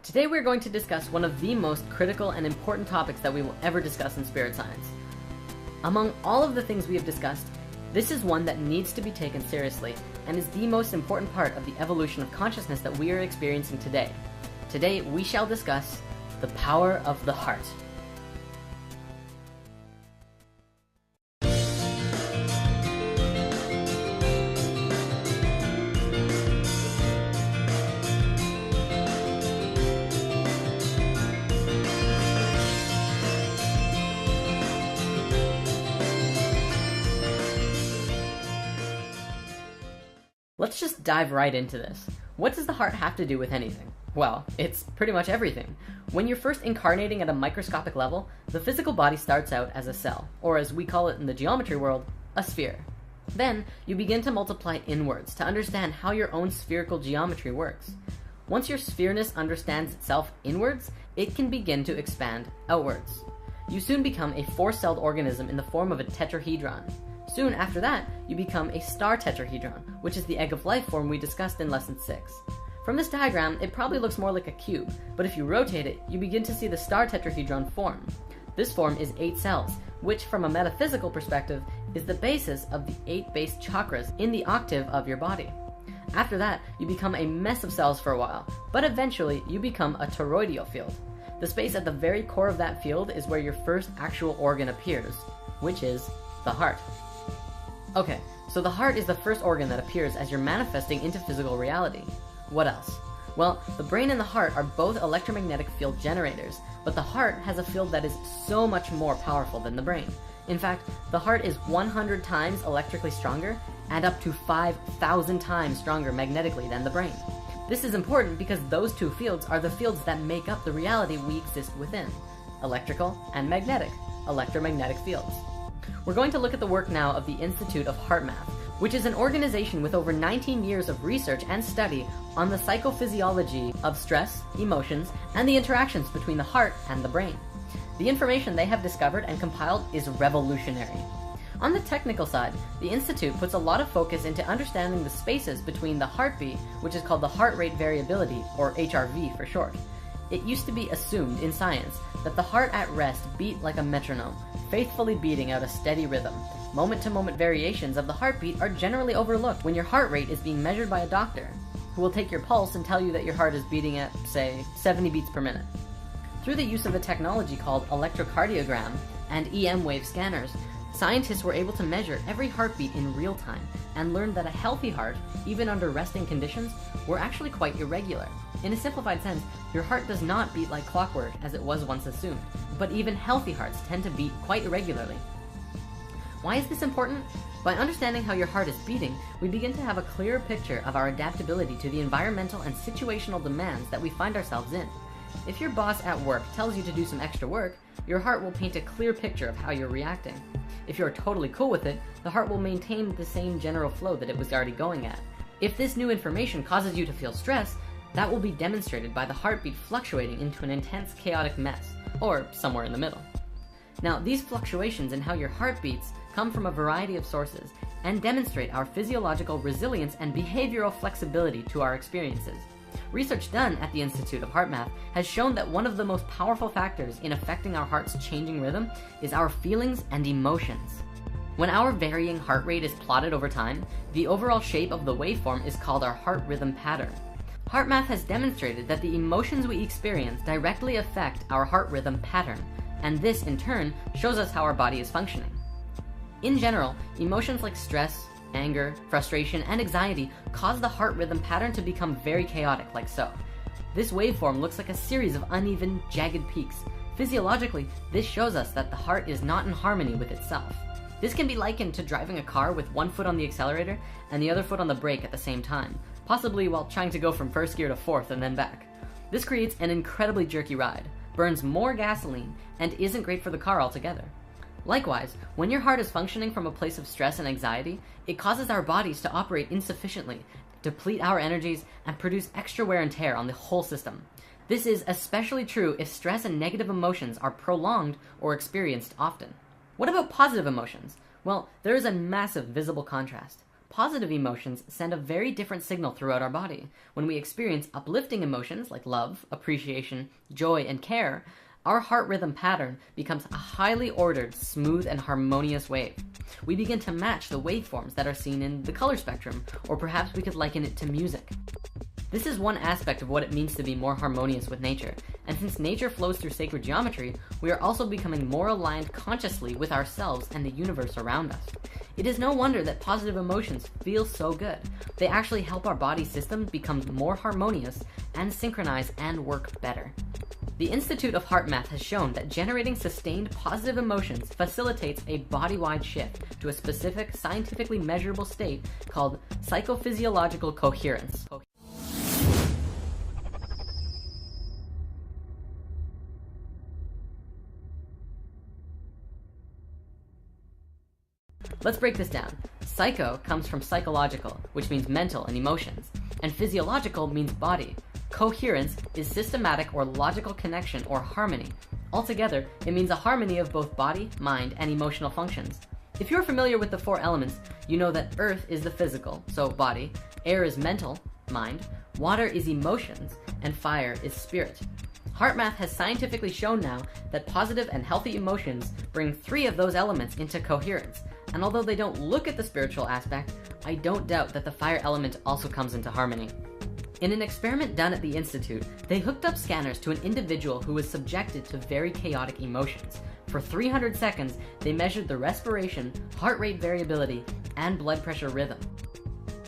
Today we're going to discuss one of the most critical and important topics that we will ever discuss in spirit science. Among all of the things we have discussed, this is one that needs to be taken seriously and is the most important part of the evolution of consciousness that we are experiencing today. Today we shall discuss the power of the heart. Let's just dive right into this. What does the heart have to do with anything? Well, it's pretty much everything. When you're first incarnating at a microscopic level, the physical body starts out as a cell, or as we call it in the geometry world, a sphere. Then, you begin to multiply inwards to understand how your own spherical geometry works. Once your sphereness understands itself inwards, it can begin to expand outwards. You soon become a four-celled organism in the form of a tetrahedron. Soon after that, you become a star tetrahedron, which is the egg of life form we discussed in lesson 6. From this diagram, it probably looks more like a cube, but if you rotate it, you begin to see the star tetrahedron form. This form is 8 cells, which from a metaphysical perspective is the basis of the 8 base chakras in the octave of your body. After that, you become a mess of cells for a while, but eventually you become a toroidal field. The space at the very core of that field is where your first actual organ appears, which is the heart. Okay, so the heart is the first organ that appears as you're manifesting into physical reality. What else? Well, the brain and the heart are both electromagnetic field generators, but the heart has a field that is so much more powerful than the brain. In fact, the heart is 100 times electrically stronger and up to 5,000 times stronger magnetically than the brain. This is important because those two fields are the fields that make up the reality we exist within: electrical and magnetic, electromagnetic fields. We're going to look at the work now of the Institute of HeartMath, which is an organization with over 19 years of research and study on the psychophysiology of stress, emotions, and the interactions between the heart and the brain. The information they have discovered and compiled is revolutionary. On the technical side, the Institute puts a lot of focus into understanding the spaces between the heartbeat, which is called the heart rate variability, or HRV for short. It used to be assumed in science that the heart at rest beat like a metronome, faithfully beating out a steady rhythm. Moment-to-moment variations of the heartbeat are generally overlooked when your heart rate is being measured by a doctor, who will take your pulse and tell you that your heart is beating at, say, 70 beats per minute. Through the use of a technology called electrocardiogram and EM wave scanners, scientists were able to measure every heartbeat in real time and learned that a healthy heart, even under resting conditions, were actually quite irregular. In a simplified sense, your heart does not beat like clockwork as it was once assumed, but even healthy hearts tend to beat quite irregularly. Why is this important? By understanding how your heart is beating, we begin to have a clearer picture of our adaptability to the environmental and situational demands that we find ourselves in. If your boss at work tells you to do some extra work, your heart will paint a clear picture of how you're reacting. If you're totally cool with it, the heart will maintain the same general flow that it was already going at. If this new information causes you to feel stress, that will be demonstrated by the heartbeat fluctuating into an intense chaotic mess, or somewhere in the middle. Now, these fluctuations in how your heart beats come from a variety of sources and demonstrate our physiological resilience and behavioral flexibility to our experiences. Research done at the Institute of HeartMath has shown that one of the most powerful factors in affecting our heart's changing rhythm is our feelings and emotions. When our varying heart rate is plotted over time, the overall shape of the waveform is called our heart rhythm pattern. HeartMath has demonstrated that the emotions we experience directly affect our heart rhythm pattern, and this in turn shows us how our body is functioning. In general, emotions like stress, anger, frustration, and anxiety cause the heart rhythm pattern to become very chaotic, like so. This waveform looks like a series of uneven, jagged peaks. Physiologically, this shows us that the heart is not in harmony with itself. This can be likened to driving a car with one foot on the accelerator and the other foot on the brake at the same time, possibly while trying to go from first gear to fourth and then back. This creates an incredibly jerky ride, burns more gasoline, and isn't great for the car altogether. Likewise, when your heart is functioning from a place of stress and anxiety, it causes our bodies to operate insufficiently, deplete our energies, and produce extra wear and tear on the whole system. This is especially true if stress and negative emotions are prolonged or experienced often. What about positive emotions? Well, there is a massive visible contrast. positive emotions send a very different signal throughout our body. When we experience uplifting emotions like love, appreciation, joy, and care, our heart rhythm pattern becomes a highly ordered, smooth, and harmonious wave. We begin to match the waveforms that are seen in the color spectrum, or perhaps we could liken it to music. This is one aspect of what it means to be more harmonious with nature, and since nature flows through sacred geometry, we are also becoming more aligned consciously with ourselves and the universe around us. It is no wonder that positive emotions feel so good. They actually help our body system become more harmonious and synchronize and work better. The Institute of Heart Math has shown that generating sustained positive emotions facilitates a body-wide shift to a specific, scientifically measurable state called psychophysiological coherence. Let's break this down. Psycho comes from psychological, which means mental and emotions, and physiological means body. Coherence is systematic or logical connection or harmony. Altogether, it means a harmony of both body, mind, and emotional functions. If you're familiar with the four elements, you know that earth is the physical, so body, air is mental, mind, water is emotions, and fire is spirit. HeartMath has scientifically shown now that positive and healthy emotions bring 3 of those elements into coherence, and although they don't look at the spiritual aspect, I don't doubt that the fire element also comes into harmony. In an experiment done at the Institute, they hooked up scanners to an individual who was subjected to very chaotic emotions. For 300 seconds, they measured the respiration, heart rate variability, and blood pressure rhythm.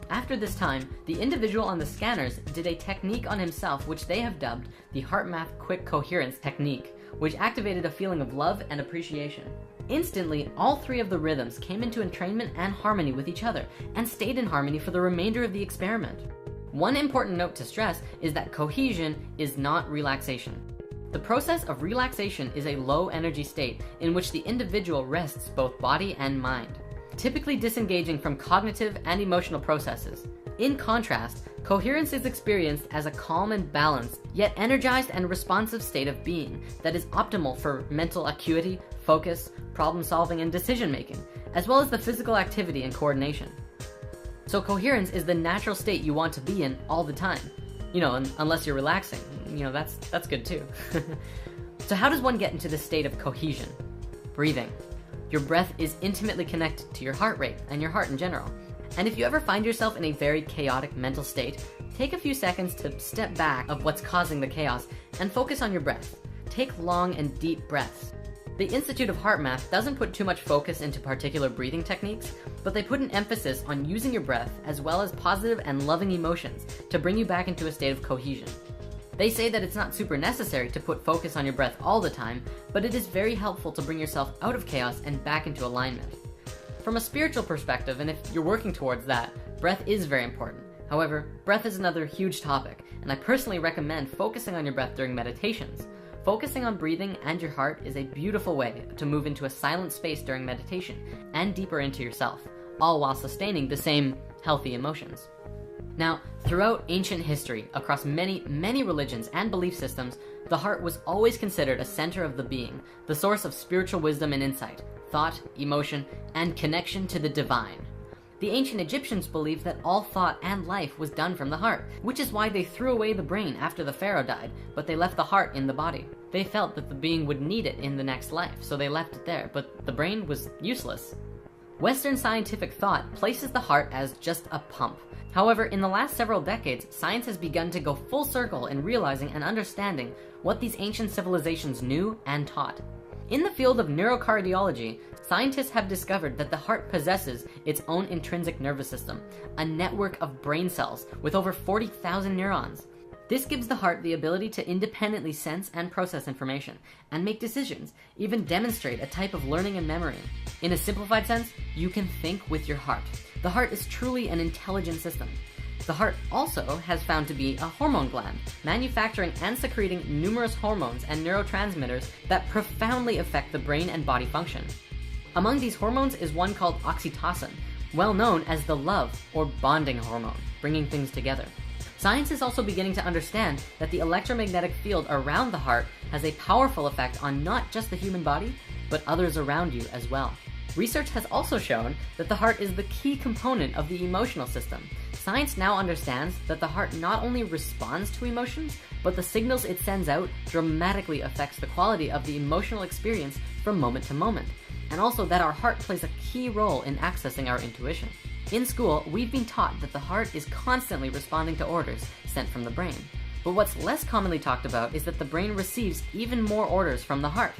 After this time, the individual on the scanners did a technique on himself which they have dubbed the HeartMath Quick Coherence Technique, which activated a feeling of love and appreciation. Instantly, all 3 of the rhythms came into entrainment and harmony with each other, and stayed in harmony for the remainder of the experiment. One important note to stress is that cohesion is not relaxation. The process of relaxation is a low energy state in which the individual rests both body and mind, typically disengaging from cognitive and emotional processes. In contrast, coherence is experienced as a calm and balanced, yet energized and responsive state of being that is optimal for mental acuity, focus, problem solving, and decision making, as well as the physical activity and coordination. So coherence is the natural state you want to be in all the time. Unless you're relaxing, that's good too. So how does one get into this state of cohesion? Breathing. Your breath is intimately connected to your heart rate and your heart in general. And if you ever find yourself in a very chaotic mental state, take a few seconds to step back of what's causing the chaos and focus on your breath. Take long and deep breaths. The Institute of Heart Math doesn't put too much focus into particular breathing techniques, but they put an emphasis on using your breath as well as positive and loving emotions to bring you back into a state of cohesion. They say that it's not super necessary to put focus on your breath all the time, but it is very helpful to bring yourself out of chaos and back into alignment. From a spiritual perspective, and if you're working towards that, breath is very important. However, breath is another huge topic, and I personally recommend focusing on your breath during meditations. Focusing on breathing and your heart is a beautiful way to move into a silent space during meditation and deeper into yourself, all while sustaining the same healthy emotions. Now, throughout ancient history, across many, many religions and belief systems, the heart was always considered a center of the being, the source of spiritual wisdom and insight, thought, emotion, and connection to the divine. The ancient Egyptians believed that all thought and life was done from the heart, which is why they threw away the brain after the pharaoh died, but they left the heart in the body. They felt that the being would need it in the next life, so they left it there, but the brain was useless. Western scientific thought places the heart as just a pump. However, in the last several decades, science has begun to go full circle in realizing and understanding what these ancient civilizations knew and taught. In the field of neurocardiology, scientists have discovered that the heart possesses its own intrinsic nervous system, a network of brain cells with over 40,000 neurons. This gives the heart the ability to independently sense and process information, and make decisions, even demonstrate a type of learning and memory. In a simplified sense, you can think with your heart. The heart is truly an intelligent system. The heart also has found to be a hormone gland, manufacturing and secreting numerous hormones and neurotransmitters that profoundly affect the brain and body function. Among these hormones is one called oxytocin, well known as the love or bonding hormone, bringing things together. Science is also beginning to understand that the electromagnetic field around the heart has a powerful effect on not just the human body, but others around you as well. Research has also shown that the heart is the key component of the emotional system. Science now understands that the heart not only responds to emotions, but the signals it sends out dramatically affects the quality of the emotional experience from moment to moment, and also that our heart plays a key role in accessing our intuition. In school, we've been taught that the heart is constantly responding to orders sent from the brain. But what's less commonly talked about is that the brain receives even more orders from the heart.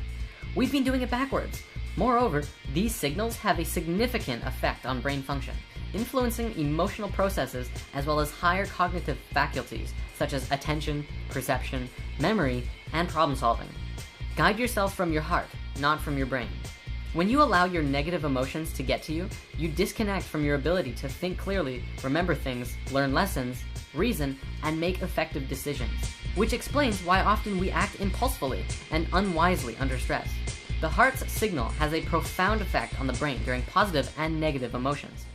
We've been doing it backwards. Moreover, these signals have a significant effect on brain function, influencing emotional processes as well as higher cognitive faculties such as attention, perception, memory, and problem solving. Guide yourself from your heart, not from your brain. When you allow your negative emotions to get to you, you disconnect from your ability to think clearly, remember things, learn lessons, reason, and make effective decisions, which explains why often we act impulsively and unwisely under stress. The heart's signal has a profound effect on the brain during positive and negative emotions.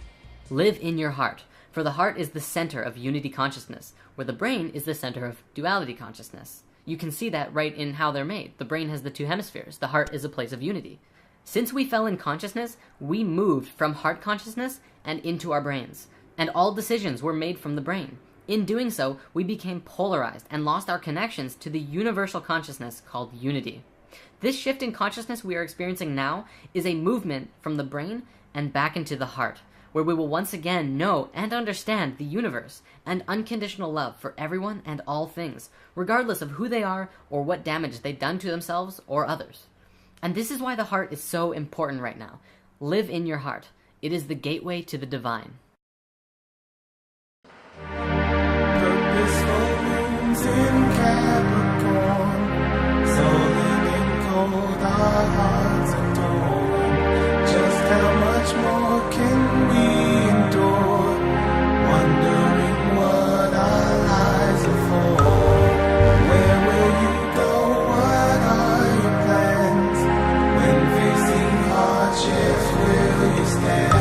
Live in your heart, for the heart is the center of unity consciousness, where the brain is the center of duality consciousness. You can see that right in how they're made. The brain has the two hemispheres. The heart is a place of unity. Since we fell in consciousness, we moved from heart consciousness and into our brains, and all decisions were made from the brain. In doing so, we became polarized and lost our connections to the universal consciousness called unity. This shift in consciousness we are experiencing now is a movement from the brain and back into the heart, where we will once again know and understand the universe and unconditional love for everyone and all things, regardless of who they are or what damage they've done to themselves or others. And this is why the heart is so important right now. Live in your heart. It is the gateway to the divine. Purposeful moons in Capricorn, solid and cold our hearts adorn. Just how much more can we endure, wondering what our lives are for? Where will you go? What are your plans? When facing hardships, will you stand?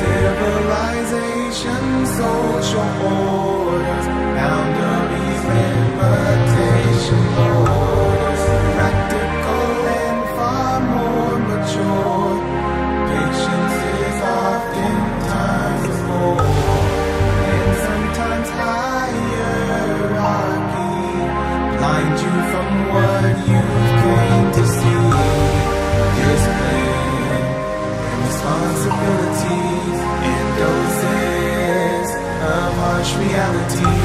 Civilization, social orders, boundaries, limitation borders, practical and far more mature. Patience is oftentimes more, and sometimes hierarchy blind you from what you came to see. Discipline and responsibilities and doses of harsh reality.